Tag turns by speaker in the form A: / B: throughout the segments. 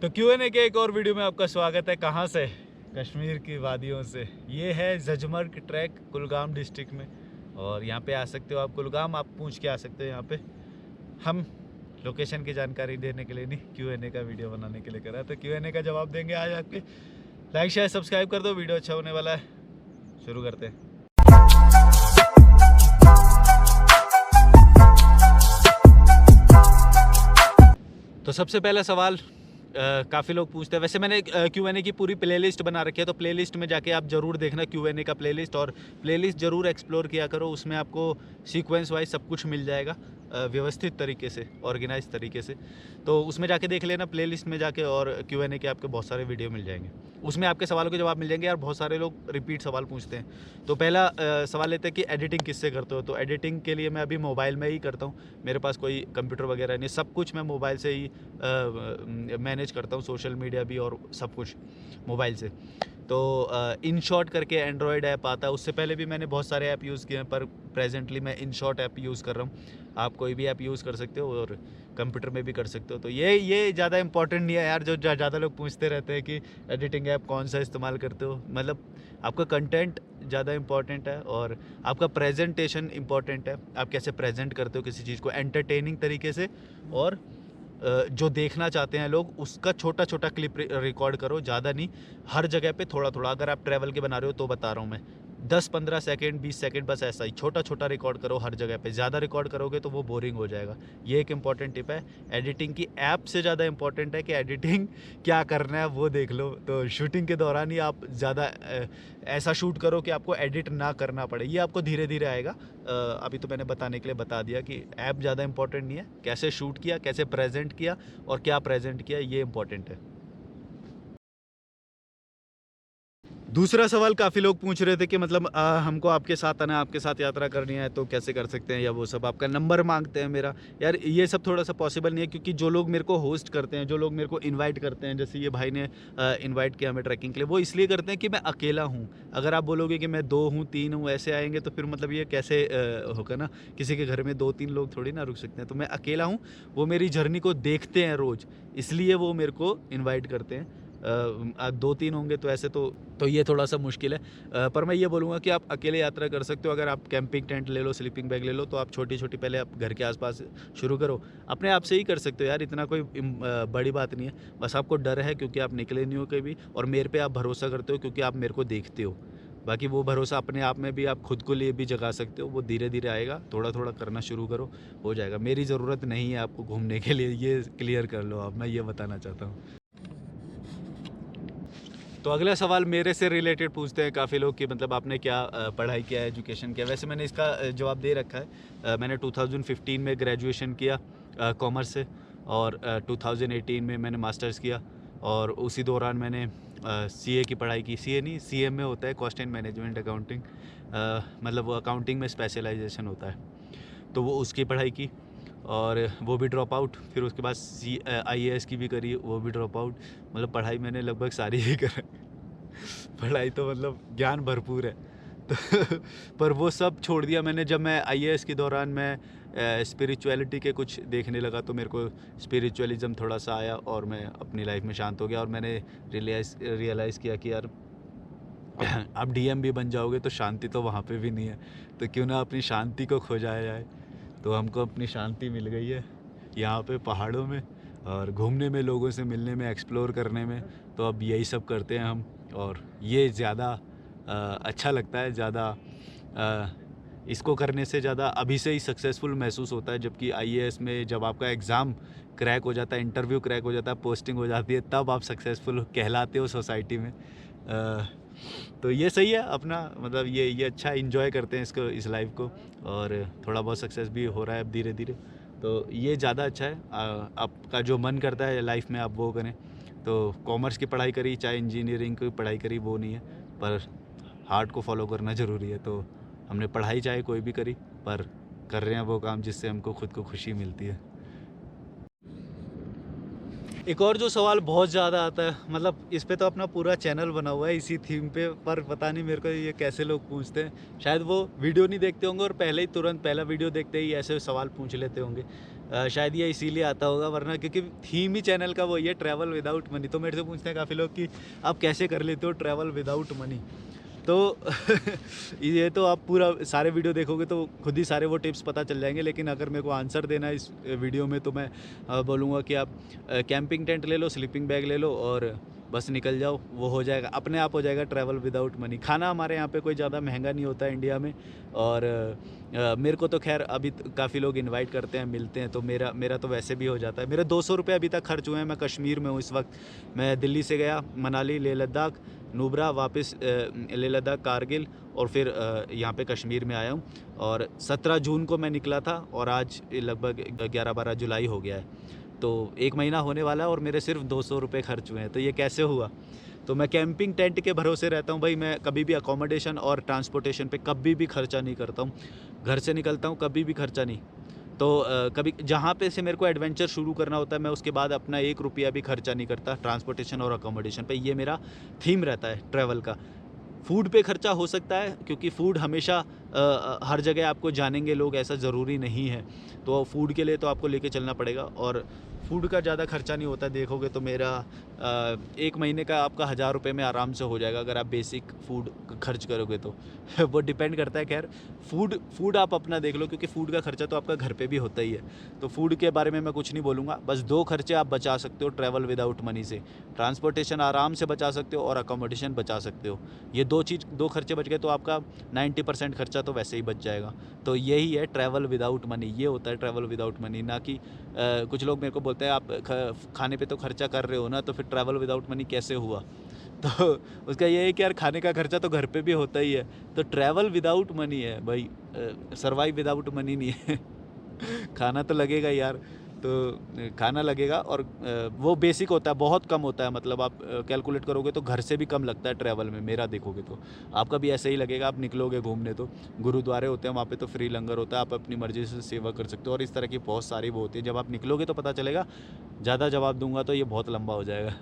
A: तो Q&A के एक और वीडियो में आपका स्वागत है। कहाँ से? कश्मीर की वादियों से। ये है जजमर्ग ट्रैक कुलगाम डिस्ट्रिक्ट में, और यहाँ पे आ सकते हो आप। कुलगाम आप पूछ के आ सकते हो यहाँ पे। हम लोकेशन की जानकारी देने के लिए नहीं, Q&A का वीडियो बनाने के लिए करा। तो Q&A का जवाब देंगे आज आपके। लाइक शेयर सब्सक्राइब कर दो, वीडियो अच्छा होने वाला है। शुरू करते हैं। तो सबसे पहला सवाल काफ़ी लोग पूछते हैं। वैसे मैंने Q&A की पूरी प्लेलिस्ट बना रखी है, तो प्लेलिस्ट में जाके आप ज़रूर देखना Q&A का प्लेलिस्ट, और प्लेलिस्ट ज़रूर एक्सप्लोर किया करो। उसमें आपको सीक्वेंस वाइज सब कुछ मिल जाएगा, व्यवस्थित तरीके से, ऑर्गेनाइज तरीके से। तो उसमें जाके देख लेना, प्लेलिस्ट में जाके, और Q&A के आपके बहुत सारे वीडियो मिल जाएंगे। उसमें आपके सवालों के जवाब मिल जाएंगे। यार बहुत सारे लोग रिपीट सवाल पूछते हैं। तो पहला सवाल लेते हैं कि एडिटिंग किससे करते हो। तो एडिटिंग के लिए मैं अभी मोबाइल में ही करता हूँ। मेरे पास कोई कंप्यूटर वगैरह नहीं, सब कुछ मैं मोबाइल से ही मैनेज करता हूँ। सोशल मीडिया भी और सब कुछ मोबाइल से। तो InShot करके एंड्रॉयड ऐप आता है। उससे पहले भी मैंने बहुत सारे ऐप यूज़ किए हैं, पर प्रेजेंटली मैं InShot ऐप यूज़ कर रहा हूँ। आप कोई भी ऐप यूज़ कर सकते हो, और कंप्यूटर में भी कर सकते हो। तो ये ज़्यादा इंपॉर्टेंट नहीं है यार। जो ज़्यादा लोग पूछते रहते हैं कि एडिटिंग ऐप कौन सा इस्तेमाल करते हो। मतलब आपका कंटेंट ज़्यादा इंपॉर्टेंट है, और आपका प्रेजेंटेशन इंपॉर्टेंट है। आप कैसे प्रेजेंट करते हो किसी चीज़ को एंटरटेनिंग तरीके से, और जो देखना चाहते हैं लोग, उसका छोटा छोटा क्लिप रिकॉर्ड करो, ज़्यादा नहीं, हर जगह पे थोड़ा थोड़ा। अगर आप ट्रैवल के बना रहे हो तो बता रहा हूँ मैं, 10-15 सेकेंड 20 सेकेंड, बस ऐसा ही छोटा छोटा रिकॉर्ड करो हर जगह पे। ज़्यादा रिकॉर्ड करोगे तो वो बोरिंग हो जाएगा। ये एक इंपॉर्टेंट टिप है। एडिटिंग की ऐप से ज़्यादा इंपॉर्टेंट है कि एडिटिंग क्या करना है वो देख लो। तो शूटिंग के दौरान ही आप ज़्यादा ऐसा शूट करो कि आपको एडिट ना करना पड़े। ये आपको धीरे धीरे आएगा। अभी तो मैंने बताने के लिए बता दिया कि ऐप ज़्यादा इंपॉर्टेंट नहीं है। कैसे शूट किया, कैसे प्रेजेंट किया, और क्या प्रेजेंट किया, ये इंपॉर्टेंट है। दूसरा सवाल काफ़ी लोग पूछ रहे थे कि मतलब हमको आपके साथ आना है, आपके साथ यात्रा करनी है, तो कैसे कर सकते हैं, या वो सब आपका नंबर मांगते हैं मेरा। यार ये सब थोड़ा सा पॉसिबल नहीं है, क्योंकि जो लोग मेरे को होस्ट करते हैं, जो लोग मेरे को इनवाइट करते हैं, जैसे ये भाई ने इनवाइट किया हमें ट्रैकिंग के लिए, वो इसलिए करते हैं कि मैं अकेला हूँ। अगर आप बोलोगे कि मैं 2 हूँ 3 हूँ ऐसे आएंगे, तो फिर मतलब ये कैसे होगा ना। किसी के घर में 2-3 लोग थोड़ी ना रुक सकते हैं। तो मैं अकेला हूँ, वो मेरी जर्नी को देखते हैं रोज़, इसलिए वो मेरे को इन्वाइट करते हैं। 2-3 होंगे तो ऐसे तो ये थोड़ा सा मुश्किल है। पर मैं ये बोलूँगा कि आप अकेले यात्रा कर सकते हो। अगर आप कैंपिंग टेंट ले लो, स्लीपिंग बैग ले लो, तो आप छोटी छोटी पहले आप घर के आसपास शुरू करो। अपने आप से ही कर सकते हो यार, इतना कोई बड़ी बात नहीं है। बस आपको डर है क्योंकि आप निकले नहीं हो कभी, और मेरे पे आप भरोसा करते हो क्योंकि आप मेरे को देखते हो। बाकी वो भरोसा अपने आप में भी आप खुद को लिए भी जगा सकते हो। वो धीरे धीरे आएगा, थोड़ा थोड़ा करना शुरू करो, हो जाएगा। मेरी ज़रूरत नहीं है आपको घूमने के लिए, ये क्लियर कर लो आप। मैं ये बताना चाहता हूँ। तो अगला सवाल मेरे से रिलेटेड पूछते हैं काफ़ी लोग कि मतलब आपने क्या पढ़ाई किया है, एजुकेशन किया। वैसे मैंने इसका जवाब दे रखा है। मैंने 2015 में ग्रेजुएशन किया कॉमर्स से, और 2018 में मैंने मास्टर्स किया, और उसी दौरान मैंने CA की पढ़ाई की। CA नहीं, CM में होता है, कॉस्ट एंड मैनेजमेंट अकाउंटिंग। मतलब वो अकाउंटिंग में स्पेशलाइजेशन होता है, तो वो उसकी पढ़ाई की, और वो भी ड्रॉप आउट। फिर उसके बाद IAS की भी करी, वो भी ड्रॉप आउट। मतलब पढ़ाई मैंने लगभग सारी ही कर पढ़ाई तो मतलब ज्ञान भरपूर है। तो पर वो सब छोड़ दिया मैंने जब मैं IAS के दौरान मैं स्पिरिचुअलिटी के कुछ देखने लगा। तो मेरे को स्पिरिचुअलिज्म थोड़ा सा आया, और मैं अपनी लाइफ में शांत हो गया, और मैंने रियलाइज़ किया कि यार आप DM भी बन जाओगे तो शांति तो वहाँ पे भी नहीं है। तो क्यों ना अपनी शांति को खोजा जाए। तो हमको अपनी शांति मिल गई है यहाँ पे पहाड़ों में, और घूमने में, लोगों से मिलने में, एक्सप्लोर करने में। तो अब यही सब करते हैं हम, और ये ज़्यादा अच्छा लगता है। ज़्यादा इसको करने से ज़्यादा अभी से ही सक्सेसफुल महसूस होता है। जबकि IAS में जब आपका एग्ज़ाम क्रैक हो जाता है, इंटरव्यू क्रैक हो जाता है, पोस्टिंग हो जाती है, तब आप सक्सेसफुल कहलाते हो सोसाइटी में। तो ये सही है अपना, मतलब ये अच्छा इन्जॉय करते हैं इसको, इस लाइफ को, और थोड़ा बहुत सक्सेस भी हो रहा है अब धीरे धीरे। तो ये ज़्यादा अच्छा है। आपका जो मन करता है लाइफ में आप वो करें। तो कॉमर्स की पढ़ाई करी, चाहे इंजीनियरिंग की पढ़ाई करी, वो नहीं है, पर हार्ट को फॉलो करना ज़रूरी है। तो हमने पढ़ाई चाहे कोई भी करी, पर कर रहे हैं वो काम जिससे हमको खुद को खुशी मिलती है। एक और जो सवाल बहुत ज़्यादा आता है, मतलब इस पे तो अपना पूरा चैनल बना हुआ है इसी थीम पे, पर पता नहीं मेरे को ये कैसे लोग पूछते हैं। शायद वो वीडियो नहीं देखते होंगे, और पहले ही तुरंत पहला वीडियो देखते ही ऐसे सवाल पूछ लेते होंगे। शायद ये इसीलिए आता होगा, वरना क्योंकि थीम ही चैनल का वो ये ट्रैवल विदाउट मनी। तो मेरे से पूछते हैं काफ़ी लोग कि आप कैसे कर लेते हो ट्रैवल विदाउट मनी। तो ये तो आप पूरा सारे वीडियो देखोगे तो खुद ही सारे वो टिप्स पता चल जाएंगे, लेकिन अगर मेरे को आंसर देना है इस वीडियो में तो मैं बोलूँगा कि आप कैंपिंग टेंट ले लो, स्लीपिंग बैग ले लो और बस निकल जाओ, वो हो जाएगा, अपने आप हो जाएगा ट्रैवल विदाउट मनी। खाना हमारे यहाँ पे कोई ज़्यादा महंगा नहीं होता है इंडिया में, और मेरे को तो खैर अभी काफ़ी लोग इनवाइट करते हैं, मिलते हैं, तो मेरा तो वैसे भी हो जाता है। मेरे 200 रुपये अभी तक खर्च हुए हैं। मैं कश्मीर में हूँ इस वक्त। मैं दिल्ली से गया मनाली, लेह लद्दाख, नुब्रा, वापस लेह लद्दाख, कारगिल, और फिर यहाँ पे कश्मीर में आया हूँ। और 17 जून को मैं निकला था और आज लगभग 11-12 जुलाई हो गया है, तो 1 महीना होने वाला है और मेरे सिर्फ 200 रुपये खर्च हुए हैं। तो ये कैसे हुआ? तो मैं कैंपिंग टेंट के भरोसे रहता हूँ भाई। मैं कभी भी अकोमोडेशन और ट्रांसपोर्टेशन पे कभी भी खर्चा नहीं करता हूँ। घर से निकलता हूँ कभी भी खर्चा नहीं। तो कभी जहाँ पे से मेरे को एडवेंचर शुरू करना होता है, मैं उसके बाद अपना 1 रुपया भी खर्चा नहीं करता ट्रांसपोर्टेशन और अकोमोडेशन पे। ये मेरा थीम रहता है ट्रैवल का। फूड पे खर्चा हो सकता है, क्योंकि फ़ूड हमेशा हर जगह आपको जानेंगे लोग, ऐसा ज़रूरी नहीं है। तो फूड के लिए तो आपको लेके चलना पड़ेगा, और फूड का ज़्यादा खर्चा नहीं होता। देखोगे तो मेरा 1 महीने का आपका 1000 रुपये में आराम से हो जाएगा अगर आप बेसिक फूड खर्च करोगे तो। वो डिपेंड करता है। खैर फूड आप अपना देख लो, क्योंकि फ़ूड का खर्चा तो आपका घर पे भी होता ही है। तो फूड के बारे में मैं कुछ नहीं बोलूँगा। बस 2 खर्चे आप बचा सकते हो ट्रैवल विदाउट मनी से। ट्रांसपोर्टेशन आराम से बचा सकते हो और अकोमोडेशन बचा सकते हो। ये 2 खर्चे बच गए तो आपका 90% खर्चा तो वैसे ही बच जाएगा। तो यही है ट्रैवल विदाउट मनी। ये होता है ट्रैवल विदाउट मनी। ना कि कुछ लोग मेरे को बोलते हैं आप खाने पे तो खर्चा कर रहे हो ना, तो फिर ट्रैवल विदाउट मनी कैसे हुआ? तो उसका ये है कि यार खाने का खर्चा तो घर पे भी होता ही है। तो ट्रैवल विदाउट मनी है भाई, सर्वाइव विदाउट मनी नहीं है। खाना तो लगेगा यार, तो खाना लगेगा, और वो बेसिक होता है, बहुत कम होता है। मतलब आप कैलकुलेट करोगे तो घर से भी कम लगता है ट्रैवल में। मेरा देखोगे तो आपका भी ऐसे ही लगेगा। आप निकलोगे घूमने तो गुरुद्वारे होते हैं वहाँ पे, तो फ्री लंगर होता है, आप अपनी मर्ज़ी से सेवा कर सकते हो, और इस तरह की बहुत सारी वो होती है। जब आप निकलोगे तो पता चलेगा। ज़्यादा जवाब दूंगा तो ये बहुत लंबा हो जाएगा।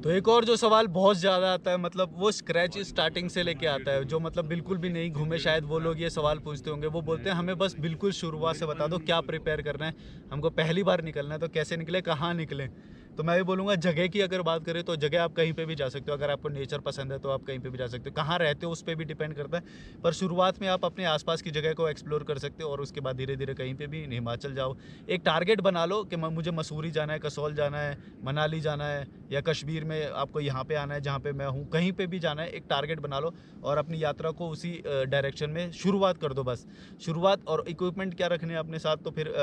A: तो एक और जो सवाल बहुत ज़्यादा आता है, मतलब वो स्क्रैच स्टार्टिंग से लेके आता है, जो मतलब बिल्कुल भी नहीं घूमे, शायद वो लोग ये सवाल पूछते होंगे। वो बोलते हैं हमें बस बिल्कुल शुरुआत से बता दो, क्या प्रिपेयर करना है, हमको पहली बार निकलना है, तो कैसे निकले, कहाँ निकलें। तो मैं ये बोलूँगा, जगह की अगर बात करें तो जगह आप कहीं पे भी जा सकते हो। अगर आपको नेचर पसंद है तो आप कहीं पे भी जा सकते हो। कहाँ रहते हो उस पर भी डिपेंड करता है, पर शुरुआत में आप अपने आसपास की जगह को एक्सप्लोर कर सकते हो, और उसके बाद धीरे धीरे कहीं पे भी, हिमाचल जाओ। एक टारगेट बना लो कि मुझे मसूरी जाना है, कसौल जाना है, मनाली जाना है, या कश्मीर में आपको यहाँ पे आना है जहाँ पे मैं हूँ, कहीं पे भी जाना है। एक टारगेट बना लो और अपनी यात्रा को उसी डायरेक्शन में शुरुआत कर दो। बस शुरुआत। और इक्विपमेंट क्या रखने हैं अपने साथ, तो फिर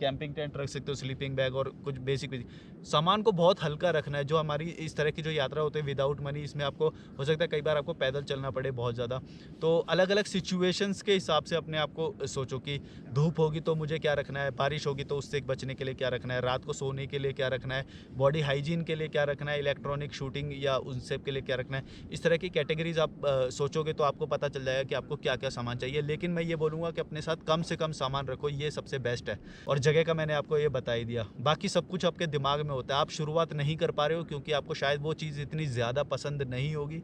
A: कैंपिंग टेंट रख सकते हो, स्लीपिंग बैग, और कुछ बेसिक सामान को बहुत हल्का रखना है। जो हमारी इस तरह की जो यात्रा होती है विदाउट मनी, इसमें आपको हो सकता है कई बार आपको पैदल चलना पड़े बहुत ज़्यादा। तो अलग अलग सिचुएशंस के हिसाब से अपने आप को सोचो कि धूप होगी तो मुझे क्या रखना है, बारिश होगी तो उससे बचने के लिए क्या रखना है, रात को सोने के लिए क्या रखना है, बॉडी हाइजीन के लिए क्या रखना है, इलेक्ट्रॉनिक शूटिंग या उन सब के लिए क्या रखना है। इस तरह की कैटेगरीज आप सोचोगे तो आपको पता चल जाएगा कि आपको क्या क्या सामान चाहिए। लेकिन मैं ये बोलूँगा कि अपने साथ कम से कम सामान रखो, ये सबसे बेस्ट है। और जगह का मैंने आपको ये बता ही दिया, बाकी सब कुछ आपके दिमाग में होता है। आप शुरुआत नहीं कर पा रहे हो क्योंकि आपको शायद वो चीज़ इतनी ज़्यादा पसंद नहीं होगी।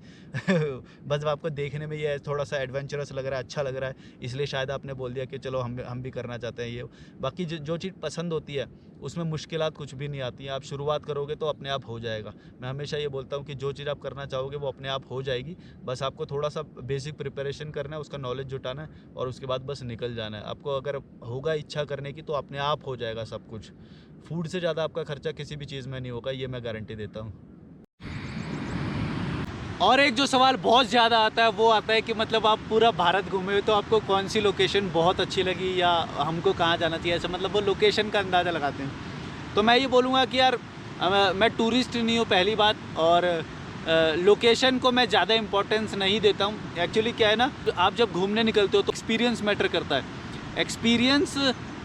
A: बस आपको देखने में ये थोड़ा सा एडवेंचरस लग रहा है, अच्छा लग रहा है, इसलिए शायद आपने बोल दिया कि चलो हम भी करना चाहते हैं ये। बाकी जो चीज़ पसंद होती है उसमें मुश्किलात कुछ भी नहीं आती हैं। आप शुरुआत करोगे तो अपने आप हो जाएगा। मैं हमेशा ये बोलता हूँ कि जो चीज़ आप करना चाहोगे वो अपने आप हो जाएगी। बस आपको थोड़ा सा बेसिक प्रिपरेशन करना है, उसका नॉलेज जुटाना है, और उसके बाद बस निकल जाना है। आपको अगर होगा इच्छा करने की तो अपने आप हो जाएगा सब कुछ। फूड से ज़्यादा आपका खर्चा किसी भी चीज़ में नहीं होगा, ये मैं गारंटी देता हूँ। और एक जो सवाल बहुत ज़्यादा आता है वो आता है कि मतलब आप पूरा भारत घूमे तो आपको कौन सी लोकेशन बहुत अच्छी लगी, या हमको कहाँ जाना चाहिए, ऐसा मतलब वो लोकेशन का अंदाज़ा लगाते हैं। तो मैं ये बोलूँगा कि यार मैं टूरिस्ट नहीं हूँ पहली बात, और लोकेशन को मैं ज़्यादा इम्पोर्टेंस नहीं देता हूँ। एक्चुअली क्या है ना, आप जब घूमने निकलते हो तो एक्सपीरियंस मैटर करता है। एक्सपीरियंस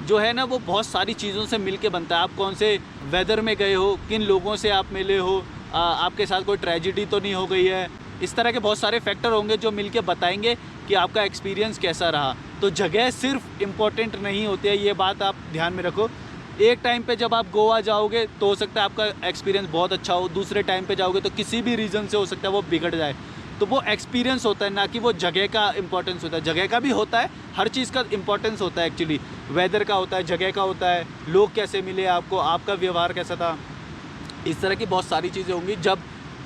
A: जो है ना वो बहुत सारी चीज़ों से मिल के बनता है। आप कौन से वेदर में गए हो, किन लोगों से आप मिले हो, आपके साथ कोई ट्रेजिडी तो नहीं हो गई है, इस तरह के बहुत सारे फैक्टर होंगे जो मिलके बताएंगे कि आपका एक्सपीरियंस कैसा रहा। तो जगह सिर्फ इम्पोर्टेंट नहीं होती है, ये बात आप ध्यान में रखो। एक टाइम पे जब आप गोवा जाओगे तो हो सकता है आपका एक्सपीरियंस बहुत अच्छा हो, दूसरे टाइम पे जाओगे तो किसी भी रीज़न से हो सकता है वो बिगड़ जाए। तो वो एक्सपीरियंस होता है, ना कि वो जगह का इंपॉर्टेंस होता है। जगह का भी होता है, हर चीज़ का इंपॉर्टेंस होता है एक्चुअली। वेदर का होता है, जगह का होता है, लोग कैसे मिले आपको, आपका व्यवहार कैसा था, इस तरह की बहुत सारी चीज़ें होंगी। जब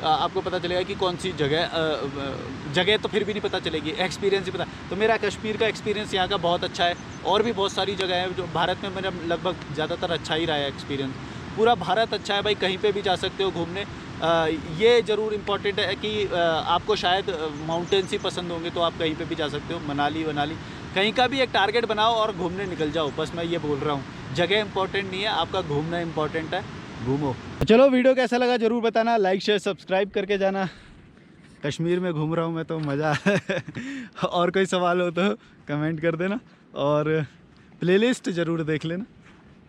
A: आपको पता चलेगा कि कौन सी जगह तो फिर भी नहीं पता चलेगी, एक्सपीरियंस ही पता। तो मेरा कश्मीर का एक्सपीरियंस यहाँ का बहुत अच्छा है। और भी बहुत सारी जगह है जो भारत में मेरा लगभग ज़्यादातर अच्छा ही रहा है एक्सपीरियंस। पूरा भारत अच्छा है भाई, कहीं पे भी जा सकते हो घूमने। ये ज़रूर इम्पॉर्टेंट है कि आपको शायद माउंटेन्स ही पसंद होंगे तो आप कहीं पे भी जा सकते हो, मनाली कहीं का भी एक टारगेट बनाओ और घूमने निकल जाओ। बस मैं ये बोल रहा हूँ, जगह इंपॉर्टेंट नहीं है, आपका घूमना इंपॉर्टेंट है, घूमो। चलो, वीडियो कैसा लगा ज़रूर बताना, लाइक शेयर सब्सक्राइब करके जाना। कश्मीर में घूम रहा हूँ मैं तो मज़ा और कोई सवाल हो तो कमेंट कर देना, और प्लेलिस्ट ज़रूर देख लेना।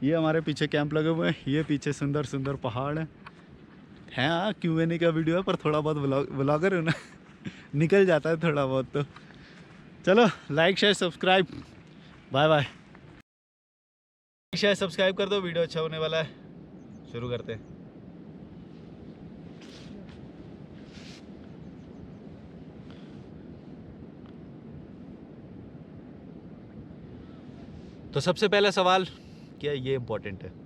A: ये हमारे पीछे कैंप लगे हुए हैं, ये पीछे सुंदर सुंदर पहाड़ हैं। हाँ, Q&A का वीडियो है पर थोड़ा बहुत व्लॉगर हूँ ना निकल जाता है थोड़ा बहुत। तो चलो, like share subscribe, bye bye. Share subscribe कर दो, वीडियो अच्छा होने वाला है। शुरू करते हैं। तो सबसे पहला सवाल क्या, ये इम्पोर्टेंट है।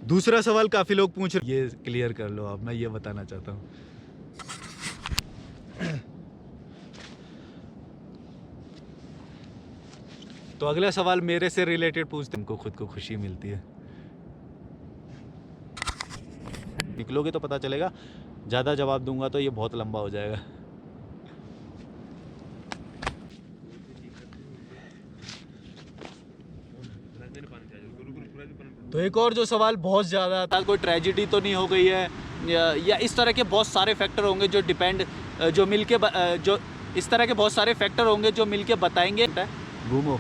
A: दूसरा सवाल काफ़ी लोग पूछ रहे, ये क्लियर कर लो आप, मैं ये बताना चाहता हूँ। तो अगला सवाल मेरे से रिलेटेड पूछते, उनको खुद को खुशी मिलती है। निकलोगे तो पता चलेगा, ज़्यादा जवाब दूंगा तो ये बहुत लंबा हो जाएगा। तो एक और जो सवाल बहुत ज़्यादा था, कोई ट्रेजिडी तो नहीं हो गई है, या इस तरह के बहुत सारे फैक्टर होंगे जो जो इस तरह के बहुत सारे फैक्टर होंगे जो मिलके बताएंगे। घूमो।